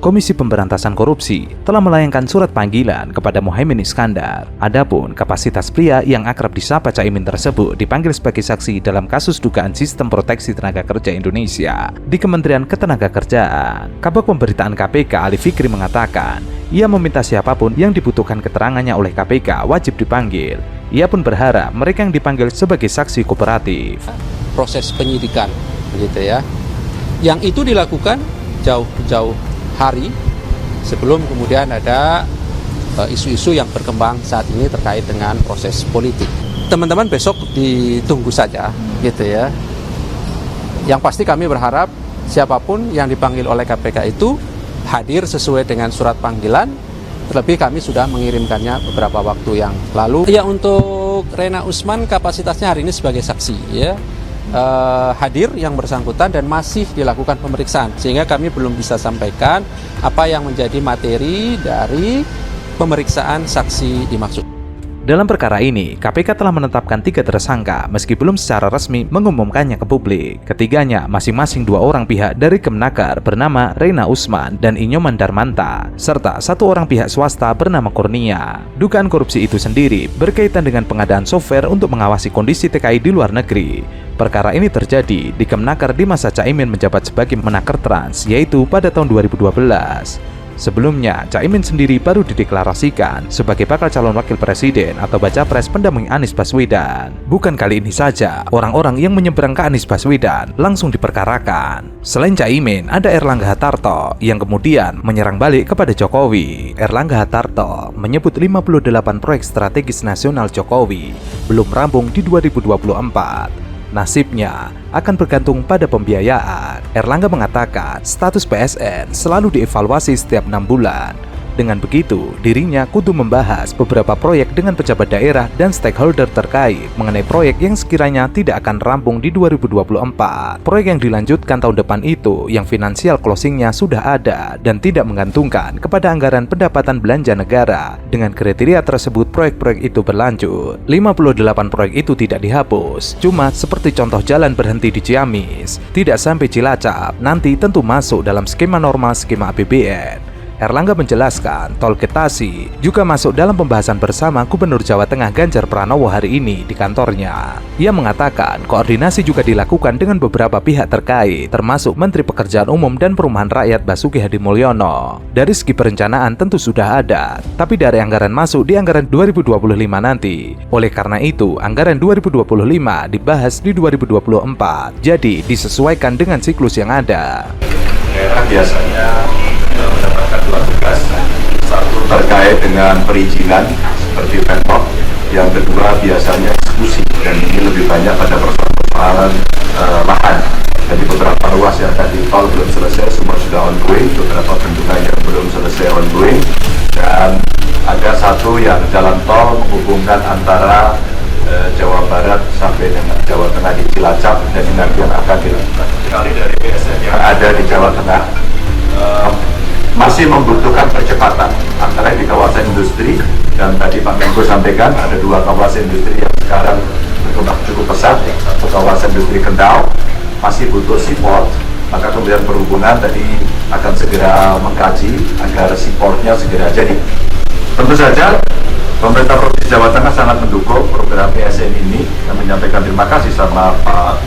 Komisi Pemberantasan Korupsi telah melayangkan surat panggilan kepada Muhaimin Iskandar. Adapun kapasitas pria yang akrab disapa Caimin tersebut dipanggil sebagai saksi dalam kasus dugaan Sistem Proteksi Tenaga Kerja Indonesia di Kementerian Ketenagakerjaan. Kabag Pemberitaan KPK Ali Fikri mengatakan, ia meminta siapapun yang dibutuhkan keterangannya oleh KPK wajib dipanggil. Ia pun berharap mereka yang dipanggil sebagai saksi kooperatif. Proses penyidikan, gitu ya, yang itu dilakukan jauh-jauh hari sebelum kemudian ada isu-isu yang berkembang saat ini terkait dengan proses politik. Teman-teman besok ditunggu saja, gitu ya. Yang pasti kami berharap siapapun yang dipanggil oleh KPK itu hadir sesuai dengan surat panggilan. Terlebih kami sudah mengirimkannya beberapa waktu yang lalu. Ya, untuk Rena Usman kapasitasnya hari ini sebagai saksi, ya. Hadir yang bersangkutan dan masih dilakukan pemeriksaan, sehingga kami belum bisa sampaikan apa yang menjadi materi dari pemeriksaan saksi dimaksud. Dalam perkara ini, KPK telah menetapkan 3 tersangka meski belum secara resmi mengumumkannya ke publik. Ketiganya masing-masing 2 orang pihak dari Kemenaker bernama Rena Usman dan Inyoman Darmanta, serta 1 orang pihak swasta bernama Kurnia. Dugaan korupsi itu sendiri berkaitan dengan pengadaan software untuk mengawasi kondisi TKI di luar negeri. Perkara ini terjadi di Kemenaker di masa Caimin menjabat sebagai Menaker Trans, yaitu pada tahun 2012. Sebelumnya, Caimin sendiri baru dideklarasikan sebagai bakal calon wakil presiden atau baca pres pendamping Anies Baswedan. Bukan kali ini saja, orang-orang yang menyeberang ke Anies Baswedan langsung diperkarakan. Selain Caimin, ada Erlangga Hartarto yang kemudian menyerang balik kepada Jokowi. Erlangga Hartarto menyebut 58 proyek strategis nasional Jokowi belum rampung di 2024. Nasibnya akan bergantung pada pembiayaan. Erlangga mengatakan status PSN selalu dievaluasi setiap 6 bulan. Dengan begitu, dirinya kudu membahas beberapa proyek dengan pejabat daerah dan stakeholder terkait mengenai proyek yang sekiranya tidak akan rampung di 2024. Proyek yang dilanjutkan tahun depan itu yang finansial closingnya sudah ada dan tidak menggantungkan kepada anggaran pendapatan belanja negara. Dengan kriteria tersebut, proyek-proyek itu berlanjut. 58 proyek itu tidak dihapus, cuma seperti contoh jalan berhenti di Ciamis, tidak sampai Cilacap, nanti tentu masuk dalam skema normal skema APBN. Erlangga menjelaskan tol Getasi juga masuk dalam pembahasan bersama Gubernur Jawa Tengah Ganjar Pranowo hari ini di kantornya. Ia mengatakan koordinasi juga dilakukan dengan beberapa pihak terkait, termasuk Menteri Pekerjaan Umum dan Perumahan Rakyat Basuki Hadimulyono. Dari segi perencanaan tentu sudah ada, tapi dari anggaran masuk di anggaran 2025 nanti. Oleh karena itu, anggaran 2025 dibahas di 2024, jadi disesuaikan dengan siklus yang ada. Daerah biasanya mendapatkan 2 tugas, satu terkait dengan perizinan seperti Pemprov, yang kedua biasanya eksekusi, dan ini lebih banyak pada persoalan lahan. Jadi beberapa ruas yang tadi tol belum selesai, semua sudah ongoing, beberapa bendungan yang belum selesai ongoing, dan ada satu yang jalan tol menghubungkan antara Jawa Barat sampai dengan Jawa Tengah di Cilacap, dan ini nanti yang akan dilakukan. Sekali dari BSN yang ada di Jawa Tengah masih membutuhkan percepatan antara di kawasan industri, dan tadi Pak Menko sampaikan ada 2 kawasan industri yang sekarang berkembang cukup pesat. Satu kawasan industri Kendal masih butuh support, maka Kementerian Perhubungan tadi akan segera mengkaji agar supportnya segera jadi. Tentu saja pemerintah Provinsi Jawa Tengah sangat mendukung program PSN ini. Kami menyampaikan terima kasih sama Pak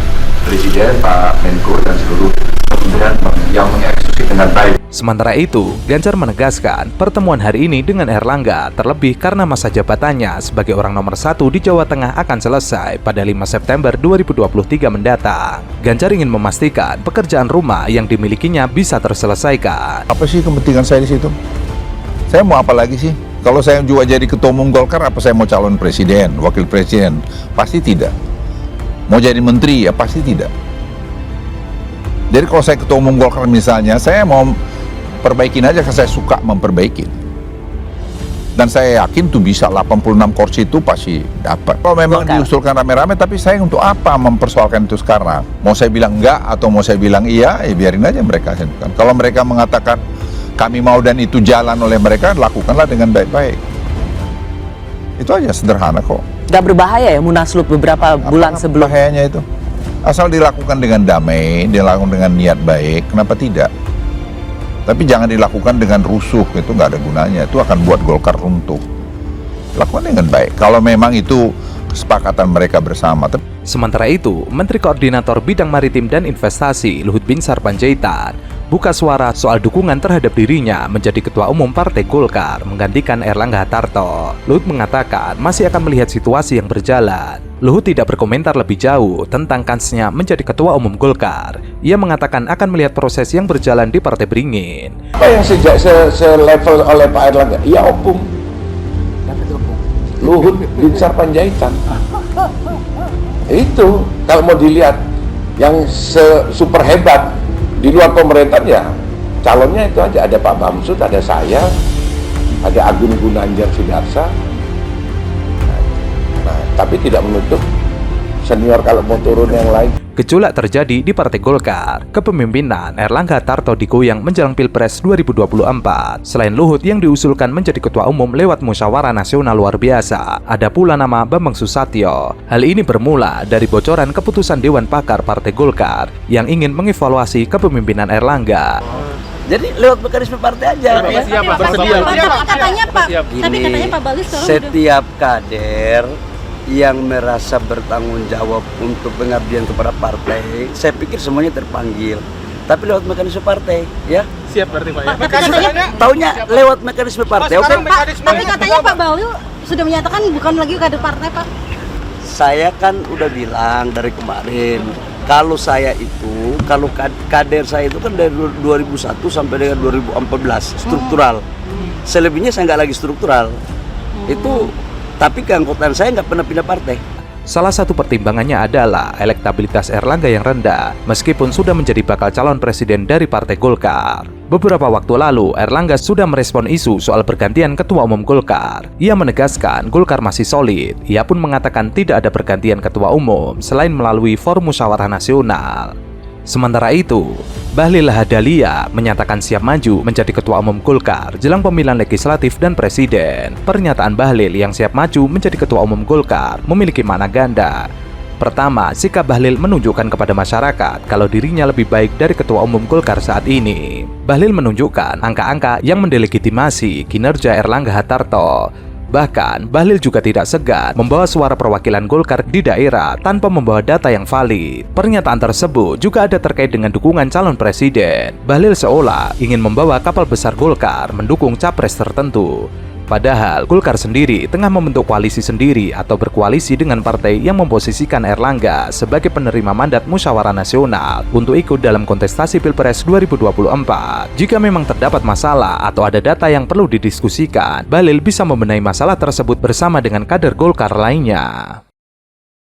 Presiden, Pak Menko, dan seluruh kementerian yang mengeksekusi dengan baik. Sementara itu, Ganjar menegaskan pertemuan hari ini dengan Erlangga terlebih karena masa jabatannya sebagai orang nomor 1 di Jawa Tengah akan selesai pada 5 September 2023 mendatang. Ganjar ingin memastikan pekerjaan rumah yang dimilikinya bisa terselesaikan. Apa sih kepentingan saya di situ? Saya mau apa lagi sih? Kalau saya juga jadi ketua umum Golkar, apa saya mau calon presiden, wakil presiden? Pasti tidak. Mau jadi menteri, ya pasti tidak. Jadi kalau saya ketua umum Golkar misalnya, saya mau perbaikin aja karena saya suka memperbaiki. Dan saya yakin tuh bisa 86 kursi itu pasti dapat. Kalau memang diusulkan rame-rame, tapi saya untuk apa mempersoalkan itu sekarang? Mau saya bilang enggak atau mau saya bilang iya, ya biarin aja mereka. Kalau mereka mengatakan kami mau dan itu jalan oleh mereka, lakukanlah dengan baik-baik. Itu aja, sederhana kok. Gak berbahaya ya Munaslup beberapa bulan sebelum? Bahayanya itu. Asal dilakukan dengan damai, dilakukan dengan niat baik, kenapa tidak? Tapi jangan dilakukan dengan rusuh, itu nggak ada gunanya. Itu akan buat Golkar runtuh. Lakukan dengan baik. Kalau memang itu kesepakatan mereka bersama. Sementara itu, Menteri Koordinator Bidang Maritim dan Investasi Luhut Binsar Panjaitan buka suara soal dukungan terhadap dirinya menjadi Ketua Umum Partai Golkar menggantikan Erlangga Hartarto. Luhut mengatakan masih akan melihat situasi yang berjalan. Luhut tidak berkomentar lebih jauh tentang kansnya menjadi Ketua Umum Golkar. Ia mengatakan akan melihat proses yang berjalan di Partai Beringin. Apa yang selevel oleh Pak Erlangga? Ya opung. Luhut Binsar Panjaitan. Itu kalau mau dilihat yang super hebat di luar pemerintahan ya calonnya itu aja, ada Pak Bamsud, ada saya, ada Agun Gunanjar Sidarsa. Nah, tapi tidak menutup senior kalau mau turun yang lain. Gejolak terjadi di Partai Golkar. Kepemimpinan Erlangga Hartarto digoyang menjelang Pilpres 2024. Selain Luhut yang diusulkan menjadi Ketua Umum lewat musyawarah nasional luar biasa, ada pula nama Bambang Susatyo. Hal ini bermula dari bocoran keputusan Dewan Pakar Partai Golkar yang ingin mengevaluasi kepemimpinan Erlangga. Jadi lewat mekanisme partai aja. Katanya Pak, tapi katanya Pak Balis sekarang setiap kader yang merasa bertanggung jawab untuk pengabdian kepada partai, saya pikir semuanya terpanggil. Tapi lewat mekanisme partai, ya. siap berarti Pak ya. Taunya lewat mekanisme partai. Oke. Tapi katanya Pak Bahlil sudah menyatakan bukan lagi kader partai, Pak. Saya kan udah bilang dari kemarin, kalau saya itu, kalau kader saya itu kan dari 2001 sampai dengan 2014 struktural. Selebihnya saya nggak lagi struktural. Itu tapi keanggotaan saya nggak pernah pindah partai. Salah satu pertimbangannya adalah elektabilitas Erlangga yang rendah, meskipun sudah menjadi bakal calon presiden dari Partai Golkar. Beberapa waktu lalu, Erlangga sudah merespon isu soal pergantian Ketua Umum Golkar. Ia menegaskan Golkar masih solid. Ia pun mengatakan tidak ada pergantian Ketua Umum selain melalui forum musyawarah nasional. Sementara itu, Bahlil Lahadalia menyatakan siap maju menjadi Ketua Umum Golkar jelang pemilihan legislatif dan presiden. Pernyataan Bahlil yang siap maju menjadi Ketua Umum Golkar memiliki makna ganda. Pertama, sikap Bahlil menunjukkan kepada masyarakat kalau dirinya lebih baik dari Ketua Umum Golkar saat ini. Bahlil menunjukkan angka-angka yang mendelegitimasi kinerja Erlangga Hartarto. Bahkan, Bahlil juga tidak segan membawa suara perwakilan Golkar di daerah tanpa membawa data yang valid. Pernyataan tersebut juga ada terkait dengan dukungan calon presiden. Bahlil seolah ingin membawa kapal besar Golkar mendukung capres tertentu. Padahal Golkar sendiri tengah membentuk koalisi sendiri atau berkoalisi dengan partai yang memposisikan Erlangga sebagai penerima mandat musyawarah nasional untuk ikut dalam kontestasi Pilpres 2024. Jika memang terdapat masalah atau ada data yang perlu didiskusikan, Bahlil bisa membenahi masalah tersebut bersama dengan kader Golkar lainnya.